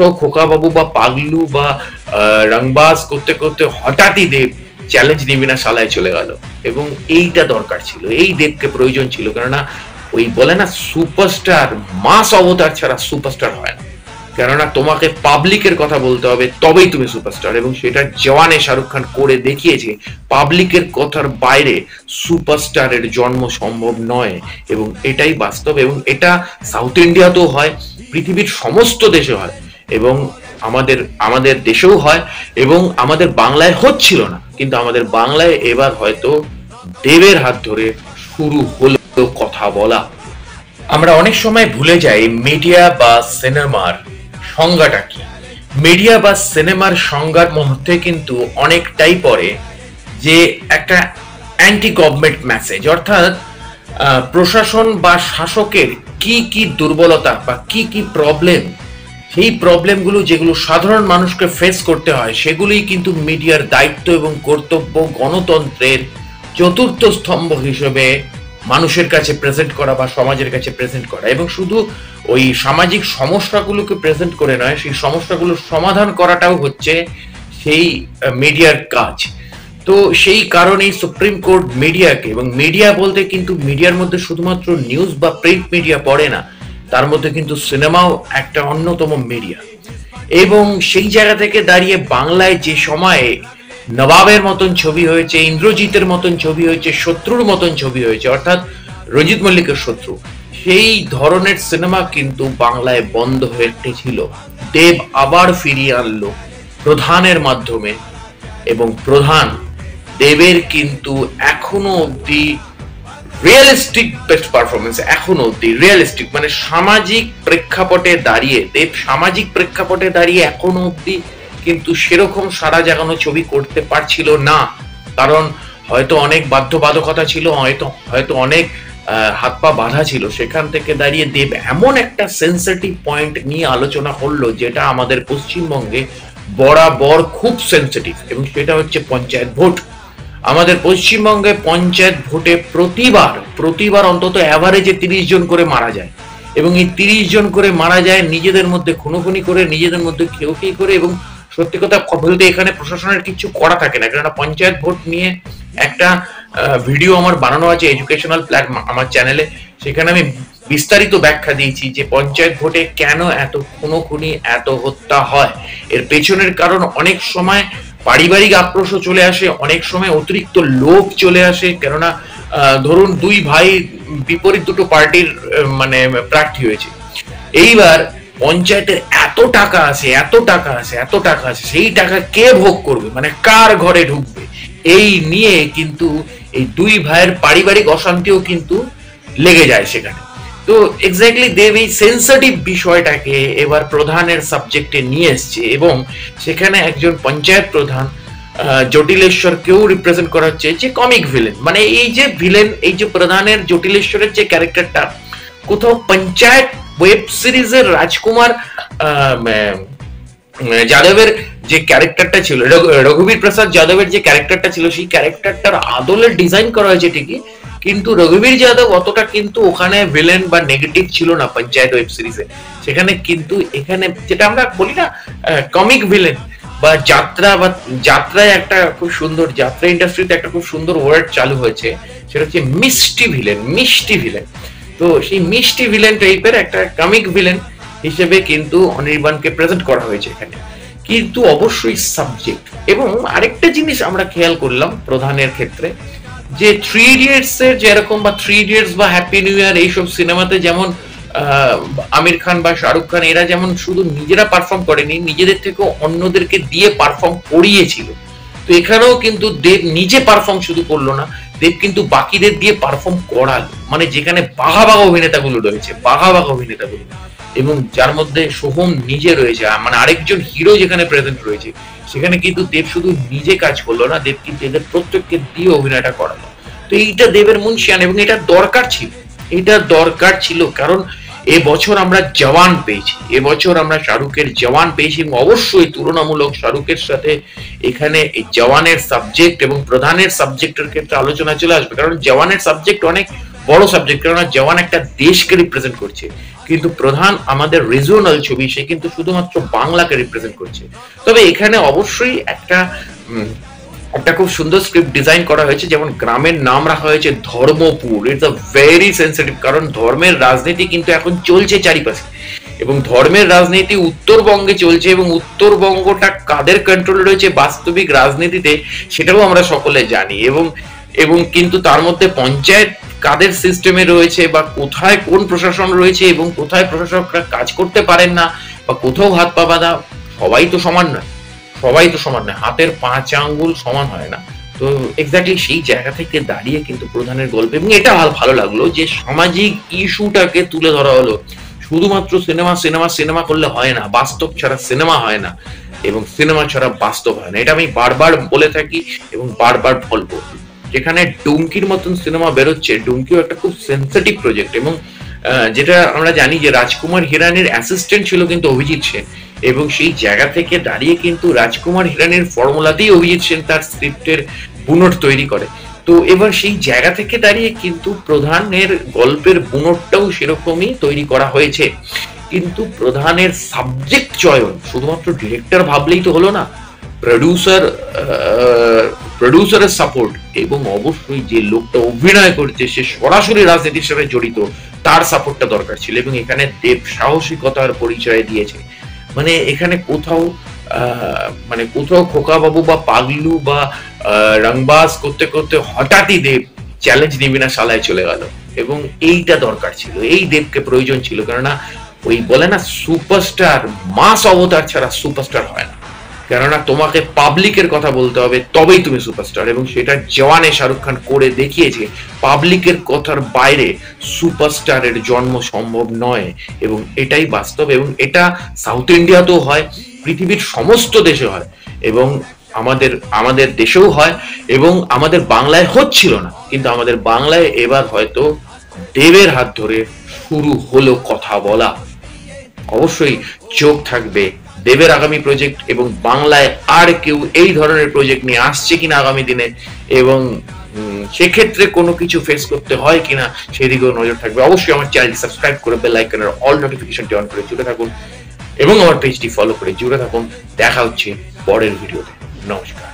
কোথাও খোকা বাবু বা পাগলু বা রংবাজ করতে করতে হঠাৎই দেব চ্যালেঞ্জ নিবি না শালায় চলে গেল, এবং এইটা দরকার ছিল, এই দেবকে প্রয়োজন ছিল। কেননা ওই বলে না সুপারস্টার মাস অবতার ছাড়া সুপারস্টার হয় না, কেননা তোমাকে পাবলিকের কথা বলতে হবে তবেই তুমি সুপারস্টার, এবং সেটা জওয়ানে শাহরুখ খান করে দেখিয়েছে। পাবলিকের কথার বাইরে সুপারস্টারের জন্ম সম্ভব নয়, এবং এটাই বাস্তব, এবং এটা সাউথ ইন্ডিয়াতেও হয়, পৃথিবীর সমস্ত দেশে হয়, এবং আমাদের দেশেও হয়, এবং আমাদের বাংলায় হচ্ছিল না, কিন্তু আমাদের বাংলায় এবার হয়তো দেবের হাত ধরে শুরু হলো কথা বলা। আমরা অনেক সময় ভুলে যাই মিডিয়া বা সিনেমার সংজ্ঞাটা কি। মিডিয়া বা সিনেমার সংজ্ঞার মধ্যে কিন্তু অনেকটাই পড়ে যে একটা অ্যান্টি গভর্নমেন্ট মেসেজ, অর্থাৎ প্রশাসন বা শাসকের কি কি দুর্বলতা বা কি কি প্রবলেম, সেই প্রবলেমগুলো যেগুলো সাধারণ মানুষকে ফেস করতে হয়, সেগুলোই কিন্তু মিডিয়ার দায়িত্ব এবং কর্তব্য গণতন্ত্রের চতুর্থ স্তম্ভ হিসেবে মানুষের কাছে প্রেজেন্ট করা বা সমাজের কাছে প্রেজেন্ট করা। এবং শুধু ওই সামাজিক সমস্যাগুলোকে প্রেজেন্ট করে নয়, সেই সমস্যাগুলোর সমাধান করাটাও হচ্ছে সেই মিডিয়ার কাজ। তো সেই কারণেই সুপ্রিম কোর্ট মিডিয়াকে, এবং মিডিয়া বলতে কিন্তু মিডিয়ার মধ্যে শুধুমাত্র নিউজ বা প্রিন্ট মিডিয়া পড়ে না, তার মধ্যে কিন্তু সিনেমাও একটা অন্যতম মিডিয়া। এবং সেই জায়গা থেকে দাঁড়িয়ে বাংলায় যে সময়ে নবাবের মতন ছবি হয়েছে, ইন্দ্রজিতের মতন ছবি হয়েছে, শত্রুর মতন ছবি হয়েছে, অর্থাৎ রঞ্জিত মল্লিকের শত্রু, সেই ধরনের সিনেমা কিন্তু বাংলায় বন্ধ হয়ে ছিল। দেব আবার ফিরিয়ে আনলো প্রধানের মাধ্যমে, এবং প্রধান দেবের কিন্তু এখনো অব্দি রিয়েলিস্টিক বেস্ট পারফরমেন্স, এখনো অব্দি রিয়েলিস্টিক, মানে সামাজিক প্রেক্ষাপটে দাঁড়িয়ে দেব সামাজিক প্রেক্ষাপটে দাঁড়িয়ে এখনো অব্দি কিন্তু সেরকম সারা জাগানো ছবি করতে পারছিল না, কারণ হয়তো অনেক বাধ্যবাধকতা ছিল, হয়তো অনেক হাত পা বাঁধা ছিল। সেখান থেকে দাঁড়িয়ে দেব এমন একটা সেন্সিটিভ পয়েন্ট নিয়ে আলোচনা করলো যেটা আমাদের পশ্চিমবঙ্গে বরাবর খুব সেন্সিটিভ, এবং সেটা হচ্ছে পঞ্চায়েত ভোট। আমাদের পশ্চিমবঙ্গে পঞ্চায়েত ভোটে প্রতিবার অন্তত অ্যাভারেজে 30 জন করে মারা যায়, এবং এই 30 জন করে মারা যায় নিজেদের মধ্যে খুনোখুনি করে, নিজেদের মধ্যে খেউখেই করে। এবং সত্যি কথা বলতে এখানে প্রশাসনের কিছু করা থাকে না, কেননা পঞ্চায়েত ভোট নিয়ে একটা ভিডিও আমার বানানো আছে এডুকেশনাল প্ল্যাটফর্ম আমার চ্যানেলে, সেখানে আমি বিস্তারিত ব্যাখ্যা দিয়েছি যে পঞ্চায়েত ভোটে কেন এত খুনোখুনি, এত হত্যা হয়। এর পেছনের কারণ অনেক সময় পারিবারিক আক্রোশও চলে আসে, অনেক সময় অতিরিক্ত লোভ চলে আসে। কেননা ধরুন দুই ভাই বিপরীত দুটো পার্টির মানে প্রার্থী হয়েছে, এইবার পঞ্চায়েতের এত টাকা আছে, সেই টাকা কে ভোগ করবে, মানে কার ঘরে ঢুকবে, এই নিয়ে কিন্তু এই দুই ভাইয়ের পারিবারিক অশান্তিও কিন্তু লেগে যায় সেখানে। তো এক্স্যাক্টলি দেব এই সেন্সিটিভ বিষয়টাকে এবার প্রধানের সাবজেক্টে নিয়ে এসছে, এবং সেখানে একজন পঞ্চায়েত প্রধান জটিলেশ্বরকেও রিপ্রেজেন্ট করা হচ্ছে যে কমিক ভিলেন। মানে এই যে ভিলেন, এই যে প্রধানের জটিলেশ্বরের যে ক্যারেক্টারটা, কোথাও পঞ্চায়েত ওয়েব সিরিজের রাজকুমার যাদবের যে ক্যারেক্টারটা ছিল, রঘুবীর প্রসাদ যাদবের যে ক্যারেক্টারটা ছিল, সেই ক্যারেক্টারটার আদলে ডিজাইন করা হয়েছে ঠিকই, কিন্তু রঘুবীর যাদব অতটা কিন্তু ওখানে ভিলেন বা নেগেটিভ ছিল না পঞ্চায়েত ওয়েব সিরিজে। সেখানে কিন্তু এখানে যেটা আমরা বলি না কমিক ভিলেন বা যাত্রায় একটা খুব সুন্দর, যাত্রা ইন্ডাস্ট্রিতে একটা খুব সুন্দর ওয়ার্ড চালু হয়েছে, সেটা হচ্ছে মিষ্টি ভিলেন। তো সেই মিষ্টি ভিলেন টাইপের একটা কমিক ভিলেন হিসেবে কিন্তু অনির্বাণকে প্রেজেন্ট করা হয়েছে এখানে, কিন্তু অবশ্যই সাবজেক্ট। এবং আরেকটা জিনিস আমরা খেয়াল করলাম প্রধানের ক্ষেত্রে, যে 3 ইডিয়টস এর যেরকম, বা 3 ইডিয়টস বা হ্যাপি নিউ ইয়ার, এইসব সিনেমাতে যেমন আমির খান বা শাহরুখ খান এরা যেমন শুধু নিজেরা পারফর্ম করেনি, নিজেদের থেকেও অন্যদেরকে দিয়ে পারফর্ম করিয়েছিল। তো এখানেও কিন্তু দেব নিজে পারফর্ম শুধু করলো না, দেব কিন্তু বাকিদের দিয়ে পারফর্ম করালো, মানে যেখানে বাঘা অভিনেতাগুলো রয়েছে, এবং যার মধ্যে সোহম নিজে রয়েছে, মানে আরেকজন হিরো যেখানে প্রেজেন্ট রয়েছে, সেখানে কিন্তু দেব শুধু নিজে কাজ করলো না, দেব কিন্তু এদের প্রত্যেককে দিয়ে অভিনয়টা করালো। তো এইটা দেবের মুনশিয়ান, এবং এটা দরকার ছিল, কারণ এবছর আমরা জওয়ান পেয়েছি, এবছর আমরা শাহরুখের জওয়ান পেয়েছি, এবং অবশ্যই তুলনামূলক শাহরুখের সাথে এখানে এই জওয়ানের সাবজেক্ট এবং প্রধানের সাবজেক্টের ক্ষেত্রে আলোচনা চলে আসবে, কারণ জওয়ানের সাবজেক্ট অনেক বড় সাবজেক্ট, কারণ জওয়ান একটা দেশকে রিপ্রেজেন্ট করছে, কিন্তু প্রধান আমাদের রিজিওনাল ছবি, সে কিন্তু শুধুমাত্র বাংলাকে রিপ্রেজেন্ট করছে। তবে এখানে অবশ্যই একটা খুব সুন্দর স্ক্রিপ্ট ডিজাইন করা হয়েছে, যেমন গ্রামের নাম রাখা হয়েছে Dharmapur. It's a very sensitive, কারণ ধর্মের রাজনীতি কিন্তু এখন চলছে চারিপাশে, এবং ধর্মের রাজনীতি উত্তরবঙ্গে চলছে, এবং উত্তরবঙ্গটা কাদের কন্ট্রোলে রয়েছে বাস্তবিক রাজনীতিতে সেটাও আমরা সকলে জানি। এবং কিন্তু তার মধ্যে পঞ্চায়েত কাদের সিস্টেমে রয়েছে, বা কোথায় কোন প্রশাসন রয়েছে, এবং কোথায় প্রশাসকরা কাজ করতে পারেন না, বা কোথাও হাত পা বাঁধা, সবাই তো সমান নয়, হাতের 5 আঙ্গুল সমান হয় না। তো এক্স্যাক্টলি সেই জায়গা থেকে দাঁড়িয়ে কিন্তু প্রধানের গল্প, এবং এটা ভালো লাগলো যে সামাজিক ইস্যুটাকে তুলে ধরা হলো। শুধুমাত্র সিনেমা সিনেমা সিনেমা করলে হয় না, বাস্তব ছাড়া সিনেমা হয় না, এবং সিনেমা ছাড়া বাস্তব হয় না। এটা আমি বারবার বলে থাকি এবং বারবার বলবো। যেখানে ডুমকির মতন সিনেমা বেরোচ্ছে, ডুমকিও একটা খুব সেন্সিটিভ প্রজেক্ট, এবং যেটা আমরা জানি যে রাজকুমার হিরানির অ্যাসিস্ট্যান্ট ছিল কিন্তু অভিজিৎ সেন, এবং সেই জায়গা থেকে দাঁড়িয়ে কিন্তু রাজকুমার হিরানির ফর্মুলাতেই অভিজিৎ সেন তার স্ক্রিপ্টের বুনট তৈরি করে। তো এবার সেই জায়গা থেকে দাঁড়িয়ে কিন্তু প্রধানের গল্পের বুনটটাও সেরকমই তৈরি করা হয়েছে। কিন্তু প্রধানের সাবজেক্ট চয়ন শুধুমাত্র ডিরেক্টর ভাবলেই তো হলো না, প্রডিউসারের সাপোর্ট, এবং অবশ্যই যে লোকটা অভিনয় করছে সে সরাসরি রাজনীতির সাথে জড়িত, তার সাপোর্টটা দরকার ছিল। এবং এখানে দেব সাহসিকতার পরিচয় দিয়েছে। মানে এখানে কোথাও খোকা বাবু বা পাগলু বা রংবাজ করতে করতে হঠাৎই দেব চ্যালেঞ্জ নিবি না শালায় চলে গেল, এবং এইটা দরকার ছিল, এই দেবকে প্রয়োজন ছিল। কেননা ওই বলে না সুপারস্টার, মাস অবতার ছাড়া সুপারস্টার হয় না। কেননা তোমাকে পাবলিকের কথা বলতে হবে, তবেই তুমি সুপারস্টার, এবং সেটা জওয়ানে শাহরুখ খান করে দেখিয়েছে। পাবলিকের কথার বাইরে সুপারস্টারের জন্ম সম্ভব নয়, এবং এটাই বাস্তব। এবং এটা সাউথ ইন্ডিয়াতেও হয়, পৃথিবীর সমস্ত দেশে হয়, এবং আমাদের দেশেও হয়, এবং আমাদের বাংলায় হচ্ছিল না, কিন্তু আমাদের বাংলায় এবার হয়তো দেবের হাত ধরে শুরু হলো কথা বলা। অবশ্যই চোখ থাকবে দেবের আগামী প্রজেক্ট, এবং বাংলায় আর কেউ এই ধরনের প্রজেক্ট নিয়ে আসছে কিনা আগামী দিনে, এবং সেক্ষেত্রে কোনো কিছু ফেস করতে হয় কিনা সেদিকেও নজর থাকবে। অবশ্যই আমার চ্যানেলটি সাবস্ক্রাইব করে বেল আইকনের অল নোটিফিকেশনটি অন করে জুড়ে থাকুন, এবং আমার পেজটি ফলো করে জুড়ে থাকুন। দেখা হচ্ছে পরের ভিডিওতে। নমস্কার।